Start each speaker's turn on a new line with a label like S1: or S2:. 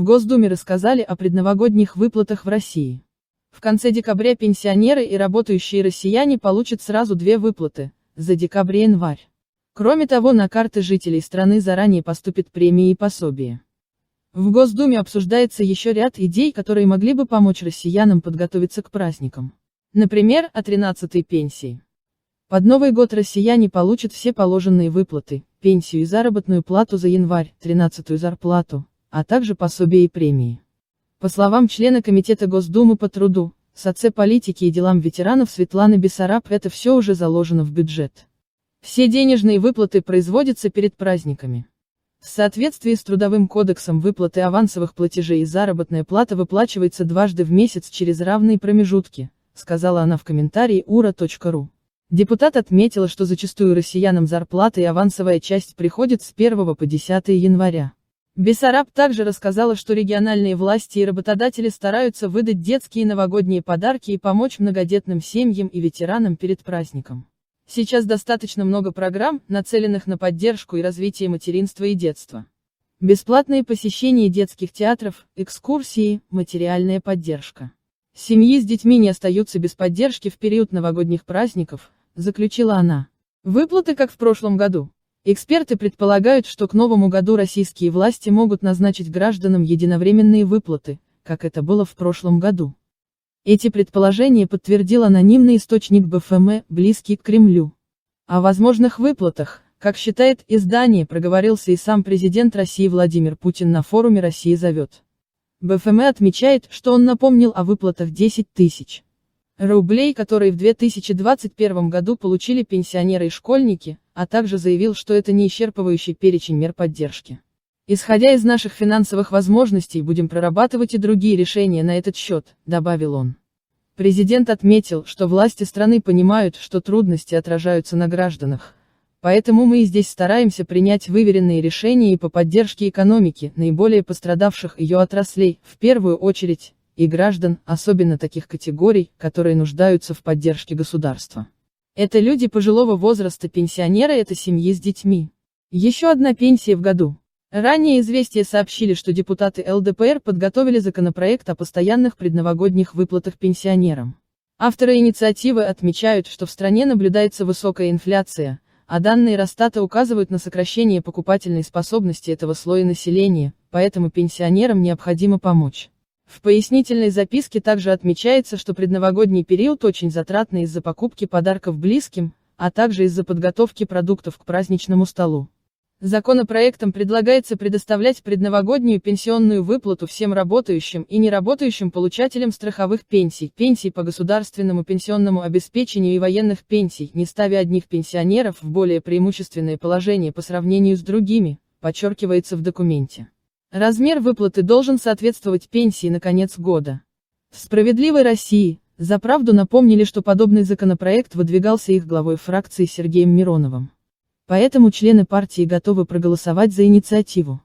S1: Госдуме рассказали о предновогодних выплатах в России. В конце декабря пенсионеры и работающие россияне получат сразу две выплаты, за декабрь и январь. Кроме того, на карты жителей страны заранее поступят премии и пособия. В Госдуме обсуждается еще ряд идей, которые могли бы помочь россиянам подготовиться к праздникам. Например, о 13-й пенсии. Под Новый год россияне получат все положенные выплаты, пенсию и заработную плату за январь, 13-ю зарплату, а также пособия и премии. По словам члена Комитета Госдумы по труду, соцполитике и делам ветеранов Светланы Бессараб, это все уже заложено в бюджет. Все денежные выплаты производятся перед праздниками. В соответствии с Трудовым кодексом выплаты авансовых платежей и заработная плата выплачивается дважды в месяц через равные промежутки, сказала она в комментарии ura.ru. Депутат отметила, что зачастую россиянам зарплата и авансовая часть приходит с 1 по 10 января. Бессараб также рассказала, что региональные власти и работодатели стараются выдать детские и новогодние подарки и помочь многодетным семьям и ветеранам перед праздником. Сейчас достаточно много программ, нацеленных на поддержку и развитие материнства и детства. Бесплатные посещения детских театров, экскурсии, материальная поддержка. Семьи с детьми не остаются без поддержки в период новогодних праздников, заключила она. Выплаты как в прошлом году. Эксперты предполагают, что к Новому году российские власти могут назначить гражданам единовременные выплаты, как это было в прошлом году. Эти предположения подтвердил анонимный источник БФМ, близкий к Кремлю. О возможных выплатах, как считает издание, проговорился и сам президент России Владимир Путин на форуме «Россия зовет». БФМ отмечает, что он напомнил о выплатах 10 тысяч рублей, которые в 2021 году получили пенсионеры и школьники, а также заявил, что это не исчерпывающий перечень мер поддержки. Исходя из наших финансовых возможностей, будем прорабатывать и другие решения на этот счет, добавил он. Президент отметил, что власти страны понимают, что трудности отражаются на гражданах. Поэтому мы и здесь стараемся принять выверенные решения и по поддержке экономики, наиболее пострадавших ее отраслей, в первую очередь, и граждан, особенно таких категорий, которые нуждаются в поддержке государства. Это люди пожилого возраста, пенсионеры, это семьи с детьми. Еще одна пенсия в году. Ранее «Известия» сообщили, что депутаты ЛДПР подготовили законопроект о постоянных предновогодних выплатах пенсионерам. Авторы инициативы отмечают, что в стране наблюдается высокая инфляция, а данные Росстата указывают на сокращение покупательной способности этого слоя населения, поэтому пенсионерам необходимо помочь. В пояснительной записке также отмечается, что предновогодний период очень затратный из-за покупки подарков близким, а также из-за подготовки продуктов к праздничному столу. Законопроектом предлагается предоставлять предновогоднюю пенсионную выплату всем работающим и неработающим получателям страховых пенсий, пенсий по государственному пенсионному обеспечению и военных пенсий, не ставя одних пенсионеров в более преимущественное положение по сравнению с другими, подчеркивается в документе. Размер выплаты должен соответствовать пенсии на конец года. В «Справедливой России» «За правду» напомнили, что подобный законопроект выдвигался их главой фракции Сергеем Мироновым. Поэтому члены партии готовы проголосовать за инициативу.